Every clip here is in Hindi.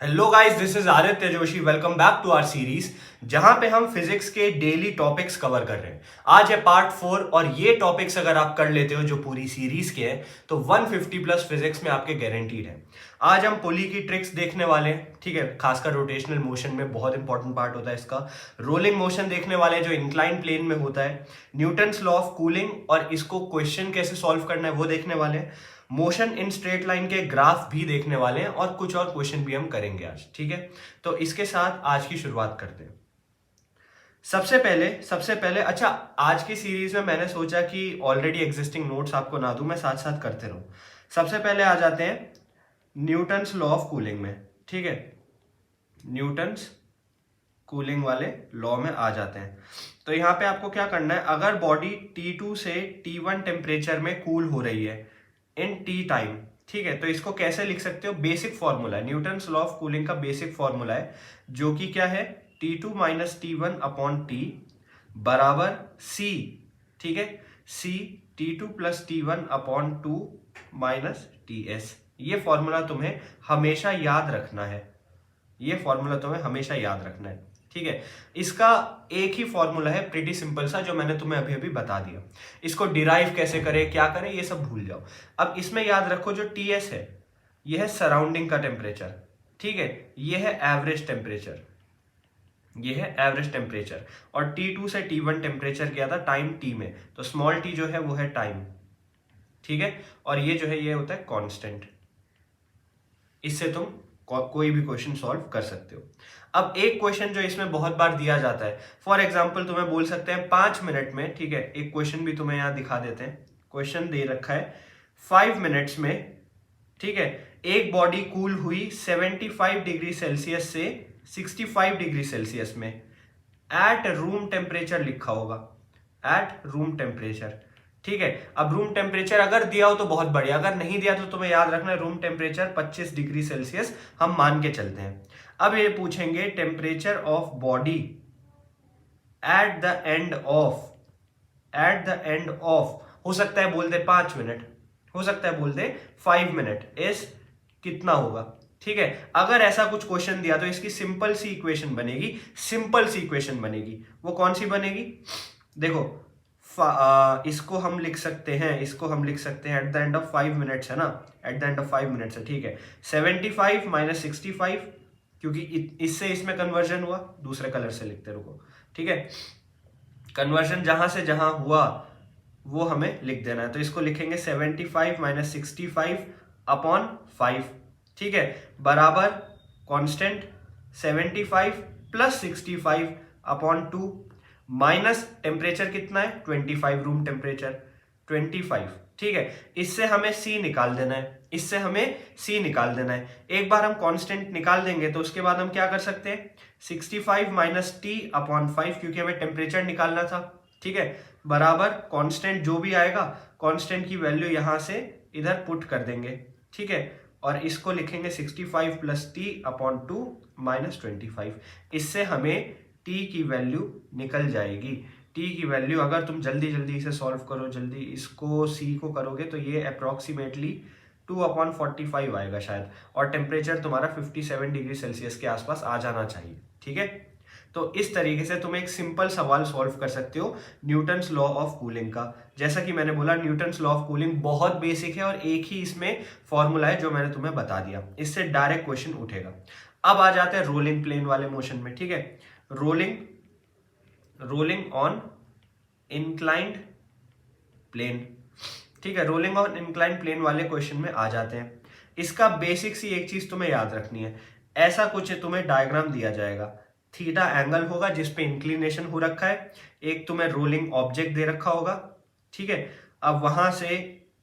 Hello guys, this is Aditya Joshi. Welcome back to our series जहां पे हम फिजिक्स के डेली टॉपिक्स कवर कर रहे हैं। आज है पार्ट 4 और ये टॉपिक्स अगर आप कर लेते हो जो पूरी सीरीज के हैं तो 150 प्लस फिजिक्स में आपके गारंटीड है। आज हम पुली की ट्रिक्स देखने वाले हैं, ठीक है। खासकर रोटेशनल मोशन में बहुत इंपॉर्टेंट पार्ट होता है इसका। रोलिंग मोशन देखने वाले हैं जो इंक्लाइन प्लेन में होता है। न्यूटन्स लॉ ऑफ कूलिंग और इसको क्वेश्चन कैसे सॉल्व करना है वो देखने वाले हैं। मोशन इन स्ट्रेट लाइन के ग्राफ भी देखने वाले हैं और कुछ और क्वेश्चन भी हम करेंगे आज, ठीक है। तो इसके साथ आज की शुरुआत करते हैं। सबसे पहले अच्छा, आज की सीरीज में मैंने सोचा कि ऑलरेडी एग्जिस्टिंग नोट्स आपको ना दूं, मैं साथ साथ करते रहूं। सबसे पहले आ जाते हैं न्यूटन्स लॉ ऑफ कूलिंग में, ठीक है। न्यूटन्स कूलिंग वाले लॉ में आ जाते हैं। तो यहां पे आपको क्या करना है, अगर बॉडी T2 से T1 टेम्परेचर में कूल हो रही है इन टी टाइम, ठीक है, तो इसको कैसे लिख सकते हो। बेसिक फॉर्मूला है, न्यूटन्स लॉ ऑफ कूलिंग का बेसिक फॉर्मूला है जो कि क्या है, T2 minus T1 upon T बराबर C, ठीक है। C T2 plus T1 upon 2 minus TS। ये फॉर्मूला तुम्हें हमेशा याद रखना है, ये फॉर्मूला तुम्हें हमेशा याद रखना है, ठीक है। इसका एक ही फॉर्मूला है, प्रीटी सिंपल सा, जो मैंने तुम्हें अभी अभी बता दिया। इसको डिराइव कैसे करें, क्या करें, ये सब भूल जाओ। अब इसमें याद रखो जो टीएस है यह है सराउंडिंग का टेम्परेचर, ठीक है। यह है एवरेज टेम्परेचर, यह है एवरेज टेम्परेचर। और T2 से T1 टेम्परेचर गया था टाइम टी में, तो स्मॉल टी जो है वो है टाइम, ठीक है। और ये जो है ये होता है कांस्टेंट। इससे तुम कोई भी क्वेश्चन सॉल्व कर सकते हो। अब एक क्वेश्चन जो इसमें बहुत बार दिया जाता है, फॉर एग्जांपल तुम्हें बोल सकते हैं 5 मिनट में, ठीक है। एक क्वेश्चन भी तुम्हें यहां दिखा देते हैं। क्वेश्चन दे रखा है 5 मिनट्स में, ठीक है, एक बॉडी कूल हुई 75 डिग्री सेल्सियस से 65 डिग्री सेल्सियस में एट रूम टेम्परेचर लिखा होगा, एट रूम टेम्परेचर, ठीक है। अब रूम टेम्परेचर अगर दिया हो तो बहुत बढ़िया, अगर नहीं दिया तो तुम्हें याद रखना है रूम टेम्परेचर 25 डिग्री सेल्सियस हम मान के चलते हैं। अब ये पूछेंगे temperature of body at the end of, at the end of, हो सकता है बोल दे 5 मिनट, हो सकता है बोल दे 5 मिनट इज कितना होगा, ठीक है। अगर ऐसा कुछ क्वेश्चन दिया तो इसकी सिंपल सी इक्वेशन बनेगी, सिंपल सी इक्वेशन बनेगी। वो कौन सी बनेगी, देखो, इसको हम लिख सकते हैं, इसको हम लिख सकते हैं at the end of 5 minutes है ना, at the end of 5 minutes है, ठीक है। 75 माइनस 65, क्योंकि इससे इसमें कन्वर्जन हुआ, दूसरे कलर से लिखते रुको, ठीक है। कन्वर्जन जहां से जहां हुआ वो हमें लिख देना है, तो इसको लिखेंगे 75 माइनस 65 अपॉन 5, ठीक है, बराबर constant 75 plus 65 upon 2 minus temperature कितना है 25, रूम टेम्परेचर 25, ठीक है। इससे हमें C निकाल देना है, इससे हमें C निकाल देना है। एक बार हम कांस्टेंट निकाल देंगे तो उसके बाद हम क्या कर सकते हैं, 65 माइनस टी अपॉन 5, क्योंकि हमें टेम्परेचर निकालना था, ठीक है, बराबर कांस्टेंट जो भी आएगा कांस्टेंट की वैल्यू यहां से इधर पुट कर देंगे, ठीक है। और इसको लिखेंगे 65 प्लस टी अपॉन 2 माइनस 25। इससे हमें टी की वैल्यू निकल जाएगी। टी की वैल्यू अगर तुम जल्दी जल्दी इसे सॉल्व करो, जल्दी इसको सी को करोगे तो ये अप्रोक्सीमेटली 2/45 आएगा शायद, और टेम्परेचर तुम्हारा 57 डिग्री सेल्सियस के आसपास आ जाना चाहिए, ठीक है। तो इस तरीके से तुम एक सिंपल सवाल सॉल्व कर सकते हो न्यूटन्स लॉ ऑफ कूलिंग का। जैसा कि मैंने बोला न्यूटन्स लॉ ऑफ कूलिंग बहुत बेसिक है और एक ही इसमें फॉर्मूला है जो मैंने तुम्हें बता दिया, इससे डायरेक्ट क्वेश्चन उठेगा। अब आ जाते हैं रोलिंग प्लेन वाले मोशन में, ठीक है। रोलिंग ऑन इंक्लाइंड प्लेन, ठीक है। रोलिंग ऑन इंक्लाइंड प्लेन वाले क्वेश्चन में आ जाते हैं। इसका बेसिक सी एक चीज तुम्हें याद रखनी है, ऐसा कुछ तुम्हें डायग्राम दिया जाएगा, थीटा एंगल होगा जिसपे इंक्लिनेशन हो रखा है, एक तुम्हें रोलिंग ऑब्जेक्ट दे रखा होगा, ठीक है। अब वहां से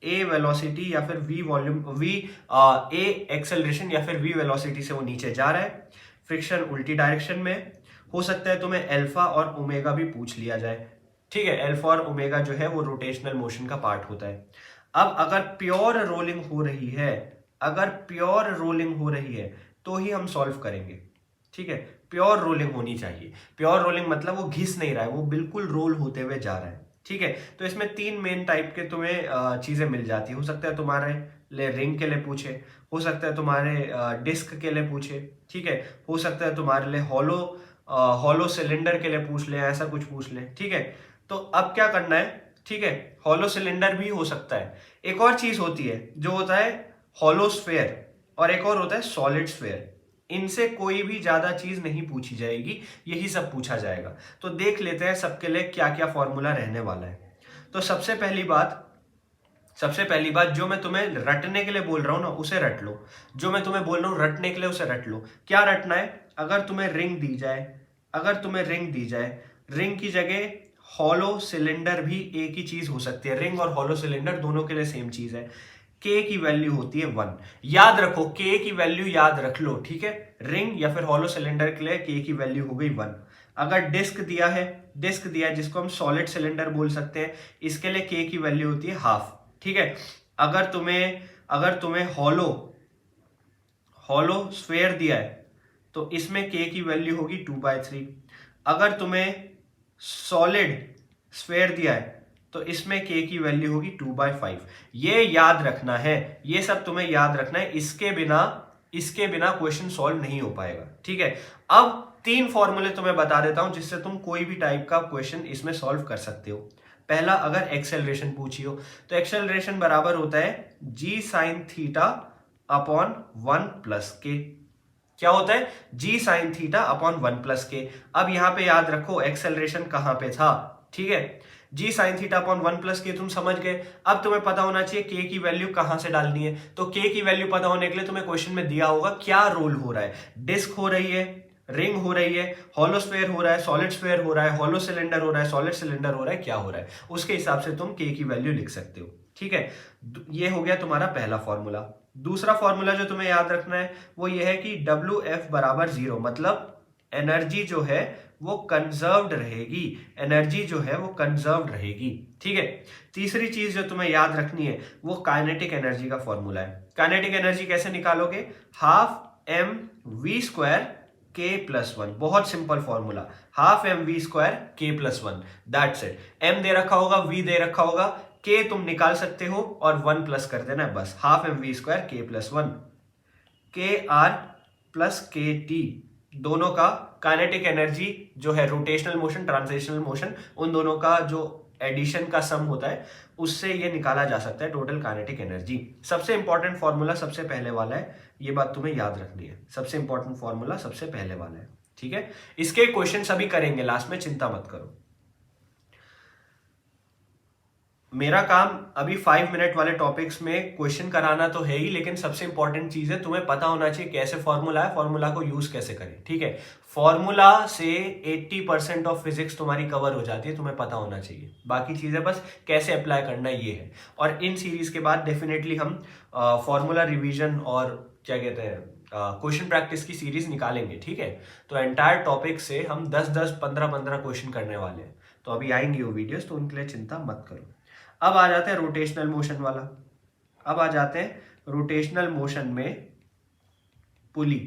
ए वेलोसिटी या फिर वी वॉल्यूम ए एक्सेलरेशन या फिर वी वेलोसिटी से वो नीचे जा रहा है, फ्रिक्शन उल्टी डायरेक्शन में। हो सकता है तुम्हें अल्फा और ओमेगा भी पूछ लिया जाए, ठीक है। अल्फा और ओमेगा जो है वो रोटेशनल मोशन का पार्ट होता है। अब अगर प्योर रोलिंग हो रही है, अगर प्योर रोलिंग हो रही है तो ही हम सॉल्व करेंगे, ठीक है। प्योर रोलिंग होनी चाहिए। प्योर रोलिंग मतलब वो घिस नहीं रहा है, वो बिल्कुल रोल होते हुए जा रहा है, ठीक है। तो इसमें 3 मेन टाइप के तुम्हें चीजें मिल जाती है। हो सकता है तुम्हारे ले रिंग के लिए पूछे, हो सकता है तुम्हारे डिस्क के लिए पूछे, ठीक है, हो सकता है तुम्हारे लिए हॉलो सिलेंडर के लिए पूछ ले, ऐसा कुछ पूछ ले, ठीक है। तो अब क्या करना है, ठीक है, हॉलो सिलेंडर भी हो सकता है। एक और चीज होती है जो होता है हॉलो स्फेयर, और एक और होता है सॉलिड स्फेयर। इनसे कोई भी ज्यादा चीज नहीं पूछी जाएगी, यही सब पूछा जाएगा। तो देख लेते हैं सबके लिए क्या क्या फॉर्मूला रहने वाला है। तो सबसे पहली बात जो मैं तुम्हें रटने के लिए बोल रहा हूं ना, उसे रट लो। जो मैं तुम्हें बोल रहा हूं रटने के लिए, उसे रट लो। क्या रटना है, अगर तुम्हें रिंग दी जाए, रिंग की जगह हॉलो सिलेंडर भी एक ही चीज हो सकती है। रिंग और हॉलो सिलेंडर दोनों के लिए सेम चीज है। के की वैल्यू होती है 1। याद रखो, के की वैल्यू याद रख लो, ठीक है। रिंग या फिर हॉलो सिलेंडर के लिए के की वैल्यू हो गई 1। अगर डिस्क दिया है जिसको हम सॉलिड सिलेंडर बोल सकते हैं, इसके लिए के की वैल्यू होती है हाफ, ठीक है। अगर तुम्हें हॉलो स्फेयर दिया है तो इसमें के की वैल्यू होगी 2/3। अगर तुम्हें सॉलिड स्फेयर दिया है तो इसमें के की वैल्यू होगी 2/5। ये याद रखना है, ये सब तुम्हें याद रखना है। इसके बिना क्वेश्चन सॉल्व नहीं हो पाएगा, ठीक है। अब 3 फॉर्मूले तुम्हें बता देता हूं जिससे तुम कोई भी टाइप का क्वेश्चन इसमें सॉल्व कर सकते हो। पहला, अगर एक्सेलरेशन पूछी हो तो एक्सेलरेशन बराबर होता है g sin theta upon 1 plus के। क्या होता है, g sin theta upon 1 plus के। अब यहां पे याद रखो एक्सेलरेशन कहां पे था, ठीक है। g sin theta upon 1 plus के तुम समझ गए। अब तुम्हें पता होना चाहिए k की वैल्यू कहां से डालनी है। तो k की वैल्यू पता होने के लिए तुम्हें क्वेश्चन में दिया होगा क्या रोल हो रहा है। डिस्क हो रही है, रिंग हो रही है, हॉलो स्फेयर हो रहा है, सॉलिड स्फेयर हो रहा है, हॉलो सिलेंडर हो रहा है, सॉलिड सिलेंडर हो रहा है, क्या हो रहा है, उसके हिसाब से तुम के की वैल्यू लिख सकते हो, ठीक है। ये हो गया तुम्हारा पहला फॉर्मूला। दूसरा फॉर्मूला जो तुम्हें याद रखना है वो ये है कि WF बराबर 0, मतलब एनर्जी जो है वो कंजर्व्ड रहेगी, ठीक है। तीसरी चीज जो तुम्हें याद रखनी है वो काइनेटिक एनर्जी का फॉर्मूला है। काइनेटिक एनर्जी कैसे निकालोगे, half m v square k plus 1। बहुत simple formula, half m v square k plus 1, that's it. m दे रखा होगा, v दे रखा होगा, k तुम निकाल सकते हो और 1 प्लस कर देना है बस। Half m v square k plus 1, के आर प्लस के टी, दोनों का काइनेटिक एनर्जी जो है, रोटेशनल मोशन ट्रांसलेशनल मोशन, उन दोनों का जो एडिशन का सम होता है उससे ये निकाला जा सकता है टोटल काइनेटिक एनर्जी। सबसे इंपॉर्टेंट फॉर्मूला सबसे पहले वाला है, ये बात तुम्हें याद रखनी है। सबसे इंपॉर्टेंट फॉर्मूला सबसे पहले वाला है, ठीक है। इसके क्वेश्चन अभी करेंगे लास्ट में, चिंता मत करो। मेरा काम अभी 5 मिनट वाले टॉपिक्स में क्वेश्चन कराना तो है ही, लेकिन सबसे इंपॉर्टेंट चीज है तुम्हें पता होना चाहिए कैसे फॉर्मूला है, फॉर्मूला को यूज कैसे करें, ठीक है। फॉर्मूला से 80% ऑफ फिजिक्स तुम्हारी कवर हो जाती है, तुम्हें पता होना चाहिए। बाकी चीजें बस कैसे अप्लाई करना ये है। और इन सीरीज के बाद डेफिनेटली हम फॉर्मूला रिवीजन और क्या कहते हैं क्वेश्चन प्रैक्टिस की सीरीज निकालेंगे, ठीक है। तो एंटायर टॉपिक से हम 10-10, 15-15 क्वेश्चन करने वाले हैं। तो अभी आएंगे वो वीडियोस, तो उनके लिए चिंता मत करो। अब आ जाते हैं रोटेशनल मोशन वाला। अब आ जाते हैं रोटेशनल मोशन में पुली,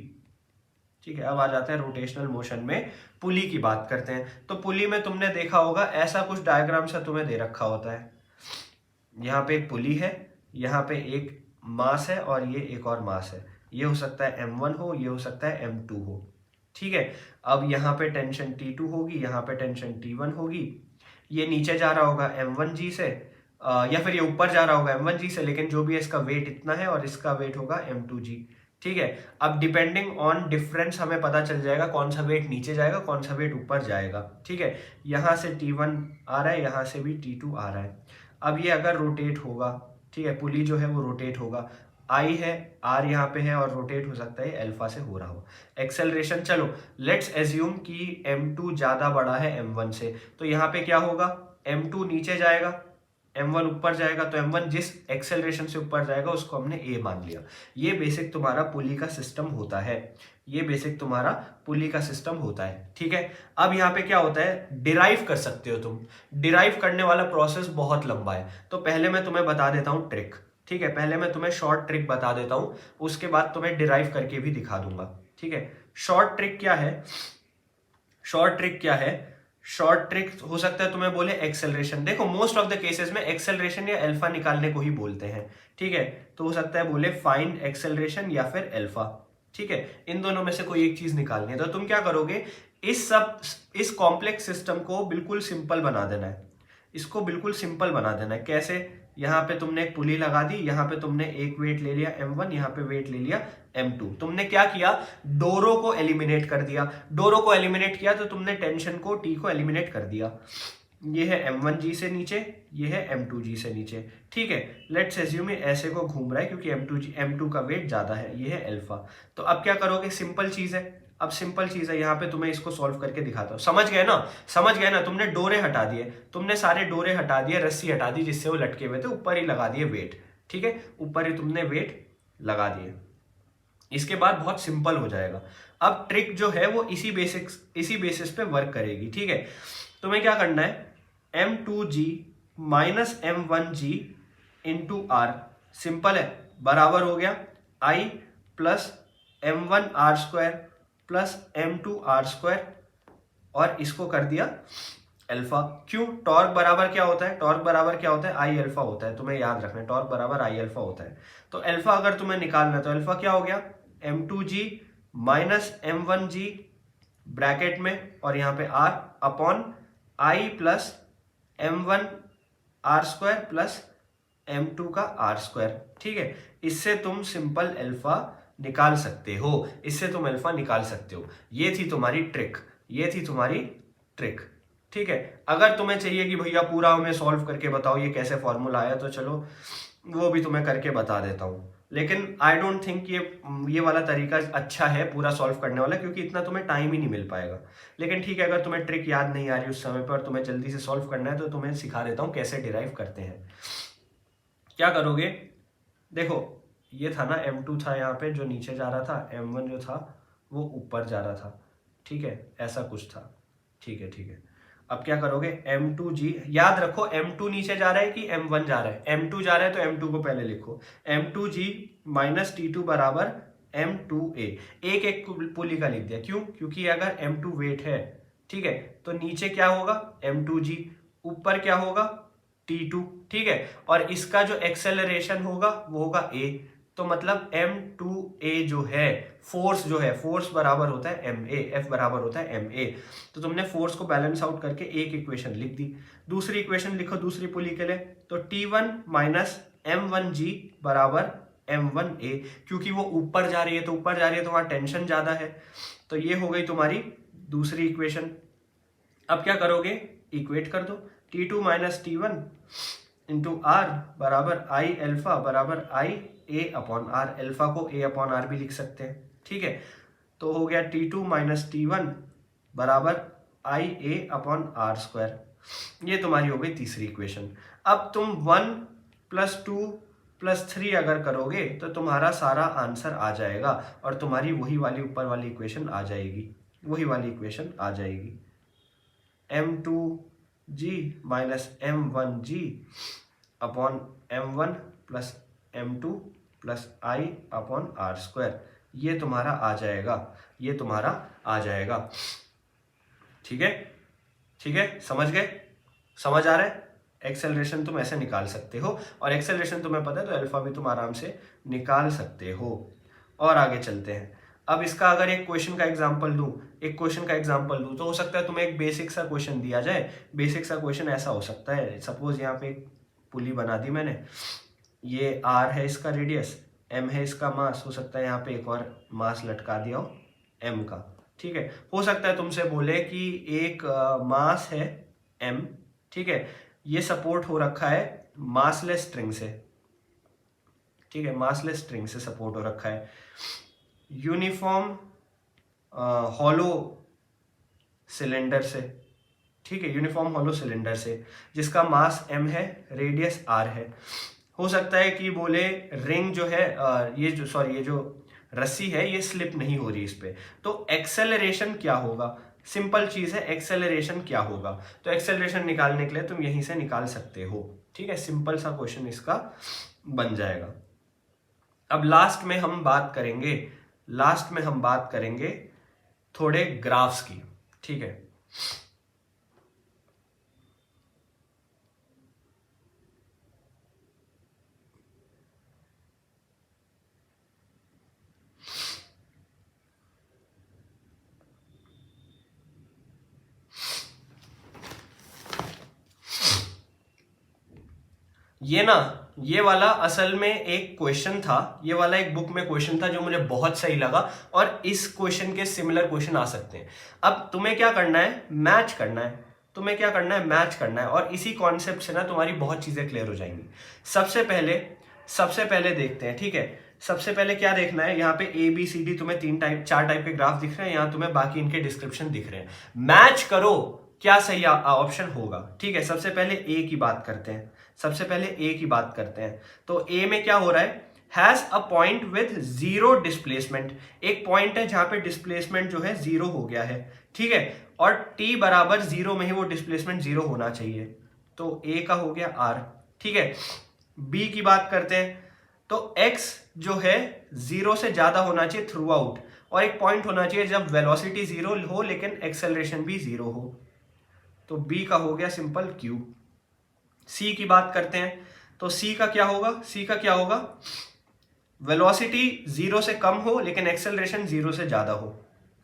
ठीक है। अब आ जाते हैं रोटेशनल मोशन में पुली की बात करते हैं। तो पुली में तुमने देखा होगा ऐसा कुछ डायग्राम सा तुम्हें दे रखा होता है। यहाँ पे एक पुली है, यहाँ पे एक मास है और ये एक और मास है। ये हो सकता है M1 हो, ये हो सकता है M2 हो, ठीक है। अब यहाँ पे टेंशन T2 होगी, यहाँ पे टेंशन T1 होगी। ये नीचे जा रहा होगा M1G से, या फिर ये ऊपर जा रहा होगा M1G से, लेकिन जो भी है इसका वेट इतना है और इसका वेट होगा M2G, ठीक है। अब डिपेंडिंग ऑन डिफरेंस हमें पता चल जाएगा कौन सा वेट नीचे जाएगा, कौन सा वेट ऊपर जाएगा, ठीक है। यहाँ से T1 आ रहा है, यहाँ से भी T2 आ रहा है। अब ये अगर रोटेट होगा, ठीक है, पुली जो है वो रोटेट होगा, आई है, आर यहाँ पे है और रोटेट हो सकता है अल्फा से हो रहा हो। एक्सेलरेशन, चलो लेट्स एज्यूम कि M2 ज्यादा बड़ा है M1 से, तो यहाँ पे क्या होगा, M2 नीचे जाएगा, M1 ऊपर जाएगा। तो M1 जिस एक्सेलरेशन से ऊपर जाएगा उसको हमने A मान लिया। ये बेसिक तुम्हारा पुली का सिस्टम होता है, ठीक है। अब यहाँ पे क्या होता है, डिराइव कर सकते हो तुम। डिराइव करने वाला प्रोसेस बहुत लंबा है, तो पहले मैं तुम्हें बता देता हूँ ट्रिक, ठीक है। पहले मैं तुम्हें शॉर्ट ट्रिक बता देता हूँ, उसके बाद तुम्हें डिराइव करके भी दिखा दूंगा, ठीक है। शॉर्ट ट्रिक क्या है, शॉर्ट ट्रिक हो सकता है तुम्हें बोले एक्सेलरेशन। देखो मोस्ट ऑफ द केसेस में एक्सेलरेशन या अल्फा निकालने को ही बोलते हैं, ठीक है। तो हो सकता है बोले फाइंड एक्सेलरेशन या फिर अल्फा, ठीक है। इन दोनों में से कोई एक चीज निकालनी है। तो तुम क्या करोगे, इस कॉम्प्लेक्स सिस्टम को बिल्कुल सिंपल बना देना है। इसको बिल्कुल सिंपल बना देना है। कैसे, यहाँ पे तुमने एक पुली लगा दी, यहाँ पे तुमने एक वेट ले लिया m1, यहाँ पे वेट ले लिया m2। तुमने क्या किया, डोरो को एलिमिनेट कर दिया। डोरो को एलिमिनेट किया तो तुमने टेंशन को T को एलिमिनेट कर दिया। ये है m1g से नीचे, ये है m2g से नीचे, ठीक है। लेट्स एज्यूम ऐसे को घूम रहा है क्योंकि m2 का वेट ज्यादा है, ये है अल्फा। तो अब क्या करोगे, सिंपल चीज है। अब सिंपल चीज है, यहाँ पे तुम्हें इसको सॉल्व करके दिखाता हूँ। समझ गए ना, समझ गए ना। तुमने डोरे हटा दिए, तुमने सारे डोरे हटा दिए, रस्सी हटा दी जिससे वो लटके हुए थे, ऊपर ही लगा दिए वेट, ठीक है। ऊपर ही तुमने वेट लगा दिए। इसके बाद बहुत सिंपल हो जाएगा। अब ट्रिक जो है वो इसी बेसिस पे वर्क करेगी, ठीक है। तुम्हें क्या करना है, m2g minus m1g into are, simple है, बराबर हो गया i plus m1r² plus m2r², और इसको कर दिया अल्फा। क्यों, टॉर्क बराबर क्या होता है, टॉर्क बराबर क्या होता है, आई अल्फा होता है। तुम्हें याद रखना है टॉर्क बराबर आई अल्फा होता है। तो अल्फा अगर तुम्हें निकालना है तो अल्फा क्या हो गया, m2g माइनस m1g ब्रैकेट में, और यहाँ पे r upon i plus m1r² plus m2 का r², ठीक है। इससे तुम सिंपल अल्फा निकाल सकते हो, इससे तुम अल्फा निकाल सकते हो। ये थी तुम्हारी ट्रिक, ये थी तुम्हारी ट्रिक, ठीक है। अगर तुम्हें चाहिए कि भैया पूरा हमें सॉल्व करके बताओ ये कैसे फॉर्मूला आया, तो चलो वो भी तुम्हें करके बता देता हूँ। लेकिन आई डोंट थिंक ये वाला तरीका अच्छा है पूरा सॉल्व करने वाला, क्योंकि इतना तुम्हें टाइम ही नहीं मिल पाएगा। लेकिन ठीक है, अगर तुम्हें ट्रिक याद नहीं आ रही उस समय पर, तुम्हें जल्दी से सॉल्व करना है, तो तुम्हें सिखा देता हूँ कैसे डिराइव करते हैं। क्या करोगे, देखो ये था ना m2 था यहाँ पे जो नीचे जा रहा था, m1 जो था वो ऊपर जा रहा था, ठीक है, ऐसा कुछ था, ठीक है, ठीक है। अब क्या करोगे, m2g, याद रखो m2 नीचे जा रहा है कि m1 जा रहा है, m2 जा रहा है तो m2 को पहले लिखो, m2g माइनस t2 बराबर m2a। एक एक पुली का लिख दिया, क्यों, क्योंकि अगर m2 वेट है, ठीक है, तो नीचे क्या होगा m2g, ऊपर क्या होगा t2, ठीक है। और इसका जो एक्सेलरेशन होगा वो होगा a। तो मतलब m2a जो है, फोर्स जो है, फोर्स बराबर होता है ma, F बराबर होता है ma। तो तुमने फोर्स को बैलेंस आउट करके एक इक्वेशन लिख दी। दूसरी इक्वेशन लिखो दूसरी पुली के लिए, तो t1 माइनस m1g बराबर m1a, क्योंकि वो ऊपर जा रही है, तो ऊपर जा रही है तो वहां टेंशन ज्यादा है। तो ये हो गई तुम्हारी दूसरी इक्वेशन। अब क्या करोगे, इक्वेट कर दो, t2 minus t1 into are बराबर आई अल्फा बराबर आई ए अपॉन आर। अल्फा को ए अपॉन आर भी लिख सकते हैं, ठीक है। तो हो गया t2 माइनस t1 बराबर आई ए अपॉन r²। ये तुम्हारी हो गई तीसरी इक्वेशन। अब तुम 1 प्लस 2 प्लस 3 अगर करोगे तो तुम्हारा सारा आंसर आ जाएगा, और तुम्हारी वही वाली ऊपर वाली इक्वेशन आ जाएगी, वही वाली इक्वेशन आ जाएगी, m2g minus m1g upon m1 plus m2 plus i upon r²। ये तुम्हारा आ जाएगा, ये तुम्हारा आ जाएगा, ठीक है, ठीक है। समझ गए, समझ आ रहा है। एक्सेलरेशन तुम ऐसे निकाल सकते हो, और एक्सेलरेशन तुम्हें पता है तो अल्फा भी तुम आराम से निकाल सकते हो। और आगे चलते हैं। अब इसका अगर एक क्वेश्चन का एग्जांपल दूं, एक क्वेश्चन का एग्जांपल दूं, तो हो सकता है तुम्हें एक बेसिक सा क्वेश्चन दिया जाए। बेसिक सा क्वेश्चन ऐसा हो सकता है, सपोज यहाँ पे एक पुली बना दी मैंने, ये r है इसका रेडियस, m है इसका मास, हो सकता है यहाँ पे एक और मास लटका दिया हो m का, ठीक है। हो सकता है तुमसे बोले कि एक मास है m, ठीक है, ये सपोर्ट हो रखा है मासलेस स्ट्रिंग से, ठीक है, मासलेस स्ट्रिंग से सपोर्ट हो रखा है, यूनिफॉर्म हॉलो सिलेंडर से, ठीक है, यूनिफॉर्म हॉलो सिलेंडर से, जिसका मास m है, रेडियस r है। हो सकता है कि बोले रिंग जो है ये जो रस्सी है ये स्लिप नहीं हो रही इस पे, तो एक्सेलरेशन क्या होगा, सिंपल चीज है, एक्सेलरेशन क्या होगा। तो एक्सेलरेशन निकालने के लिए तुम यहीं से निकाल सकते हो, ठीक है, सिंपल सा क्वेश्चन इसका बन जाएगा। अब लास्ट में हम बात करेंगे थोड़े ग्राफ्स की, ठीक है। ये वाला असल में एक क्वेश्चन था, ये वाला एक बुक में क्वेश्चन था जो मुझे बहुत सही लगा, और इस क्वेश्चन के सिमिलर क्वेश्चन आ सकते हैं। अब तुम्हें क्या करना है, मैच करना है, तुम्हें क्या करना है, मैच करना है, और इसी कॉन्सेप्ट से ना तुम्हारी बहुत चीजें क्लियर हो जाएंगी। सबसे पहले देखते हैं, ठीक है। सबसे पहले क्या देखना है, यहाँ पे ABCD तुम्हें 4 टाइप के ग्राफ दिख रहे हैं, यहाँ तुम्हें बाकी इनके डिस्क्रिप्शन दिख रहे हैं। मैच करो क्या सही ऑप्शन होगा, ठीक है। सबसे पहले ए की बात करते हैं। तो ए में क्या हो रहा है, has a point with zero displacement. एक पॉइंट है जहां पे डिस्प्लेसमेंट जो है जीरो हो गया है, ठीक है, और t बराबर 0 में ही वो डिस्प्लेसमेंट 0 होना चाहिए। तो ए का हो गया R, ठीक है। बी की बात करते हैं, तो x जो है 0 से ज्यादा होना चाहिए थ्रू आउट, और एक पॉइंट होना चाहिए जब वेलोसिटी 0 हो लेकिन एक्सेलरेशन भी 0 हो। तो बी का हो गया सिंपल Q। सी की बात करते हैं, तो सी का क्या होगा, वेलोसिटी 0 से कम हो लेकिन एक्सेलरेशन 0 से ज्यादा हो,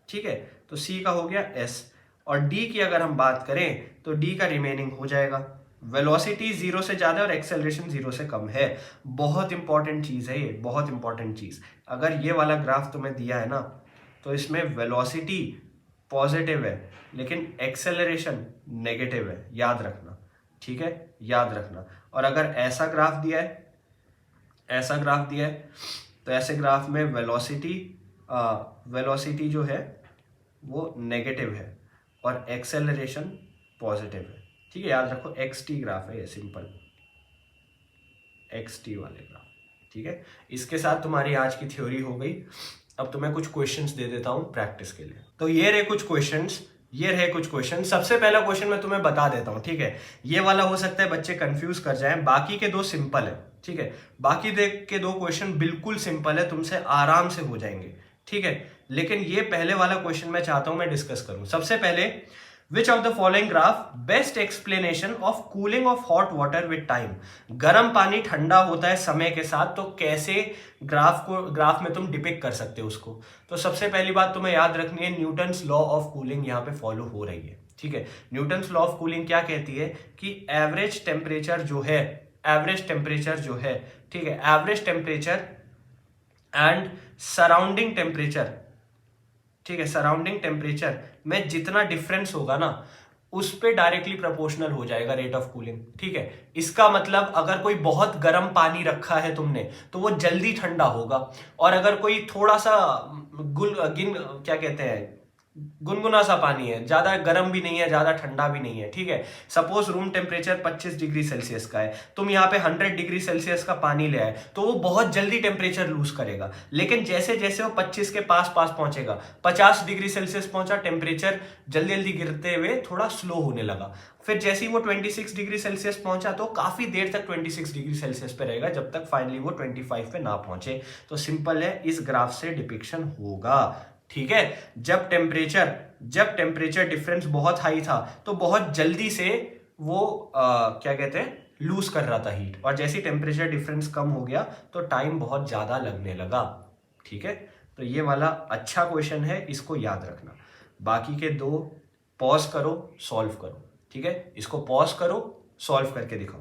ठीक है। तो सी का हो गया S। और डी की अगर हम बात करें तो डी का रिमेनिंग हो जाएगा, वेलोसिटी 0 से ज्यादा और एक्सेलरेशन 0 से कम है। बहुत इंपॉर्टेंट चीज है ये, बहुत इंपॉर्टेंट चीज। अगर ये वाला ग्राफ तुम्हें दिया है ना, तो इसमें वेलोसिटी पॉजिटिव है लेकिन एक्सेलरेशन नेगेटिव है, याद रखना, ठीक है, याद रखना। और अगर ऐसा ग्राफ दिया है, तो ऐसे ग्राफ में वेलोसिटी जो है वो नेगेटिव है और एक्सेलरेशन पॉजिटिव है, ठीक है, याद रखो। XT ग्राफ है ये, सिंपल XT वाले ग्राफ, ठीक है। इसके साथ तुम्हारी आज की थ्योरी हो गई। अब तुम्हें कुछ क्वेश्चंस दे देता हूं प्रैक्टिस के लिए। तो ये रहे कुछ क्वेश्चंस। सबसे पहला क्वेश्चन मैं तुम्हें बता देता हूं, ठीक है। ये वाला हो सकता है बच्चे कंफ्यूज कर जाएं, बाकी के 2 सिंपल है, ठीक है। बाकी के 2 क्वेश्चन बिल्कुल सिंपल है, तुमसे आराम से हो जाएंगे, ठीक है। लेकिन ये पहले वाला क्वेश्चन मैं चाहता हूं मैं डिस्कस करूं। सबसे पहले, which of the following graph best explanation of cooling of hot water with time. गर्म पानी ठंडा होता है समय के साथ, तो कैसे ग्राफ में तुम डिपिक्ट कर सकते हो उसको। तो सबसे पहली बात तुम्हें याद रखनी है, न्यूटन्स लॉ ऑफ कूलिंग यहाँ पे फॉलो हो रही है, ठीक है। न्यूटन्स लॉ ऑफ कूलिंग क्या कहती है कि एवरेज टेम्परेचर जो है, ठीक है, average temperature and surrounding temperature, ठीक है, सराउंडिंग टेम्परेचर में जितना डिफरेंस होगा ना, उस पे डायरेक्टली प्रोपोर्शनल हो जाएगा रेट ऑफ कूलिंग, ठीक है। इसका मतलब अगर कोई बहुत गर्म पानी रखा है तुमने तो वो जल्दी ठंडा होगा, और अगर कोई थोड़ा सा गुनगुना सा पानी है, ज्यादा गर्म भी नहीं है ज्यादा ठंडा भी नहीं है, ठीक है। Suppose room temperature 25 degree Celsius का है, तुम यहाँ पे 100 डिग्री सेल्सियस का पानी ले आए, तो वो बहुत जल्दी टेम्परेचर लूज करेगा। लेकिन जैसे जैसे वो 25 के पास पहुंचेगा, 50 डिग्री सेल्सियस पहुंचा, टेम्परेचर जल्दी जल्दी गिरते हुए थोड़ा स्लो होने लगा। फिर जैसे ही वो 26 डिग्री सेल्सियस पहुंचा तो काफी देर तक 26 डिग्री सेल्सियस पे रहेगा, जब तक फाइनली वो 25 पे ना पहुंचे। तो सिंपल है, इस ग्राफ से डिपिक्शन होगा, ठीक है। जब टेम्परेचर डिफरेंस बहुत हाई था तो बहुत जल्दी से वो लूज कर रहा था हीट, और जैसे टेम्परेचर डिफरेंस कम हो गया तो टाइम बहुत ज्यादा लगने लगा, ठीक है। तो ये वाला अच्छा क्वेश्चन है, इसको याद रखना। बाकी के 2 पॉज करो, सॉल्व करो, ठीक है। इसको पॉज करो, सॉल्व करके दिखाओ,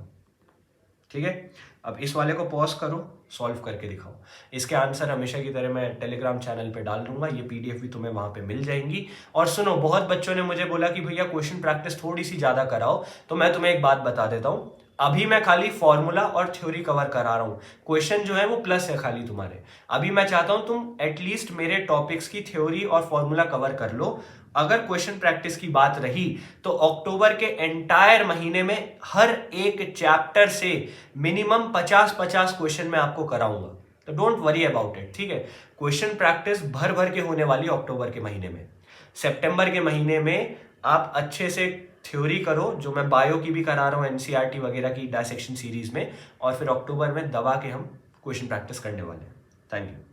ठीक है। अब इस वाले को पॉज करो, सॉल्व करके दिखाओ। इसके आंसर हमेशा की तरह मैं टेलीग्राम चैनल पे डाल दूंगा, ये PDF भी तुम्हें वहां पे मिल जाएंगी। और सुनो, बहुत बच्चों ने मुझे बोला कि भैया क्वेश्चन प्रैक्टिस थोड़ी सी ज्यादा कराओ, तो मैं तुम्हें एक बात बता देता हूं, अभी मैं खाली फॉर्मूला और थ्योरी कवर करा रहा हूं, क्वेश्चन जो है वो प्लस है खाली तुम्हारे। अभी मैं चाहता हूं तुम एटलीस्ट मेरे टॉपिक्स की थ्योरी और फॉर्मूला कवर कर लो। अगर क्वेश्चन प्रैक्टिस की बात रही तो अक्टूबर के एंटायर महीने में हर एक चैप्टर से मिनिमम 50-50 क्वेश्चन मैं आपको कराऊंगा, तो डोंट वरी अबाउट इट, ठीक है। क्वेश्चन प्रैक्टिस भर भर के होने वाली अक्टूबर के महीने में। सितंबर के महीने में आप अच्छे से थ्योरी करो, जो मैं बायो की भी करा रहा हूँ, NCERT वगैरह की डायसेक्शन सीरीज में, और फिर अक्टूबर में दबा के हम क्वेश्चन प्रैक्टिस करने वाले हैं। Thank you.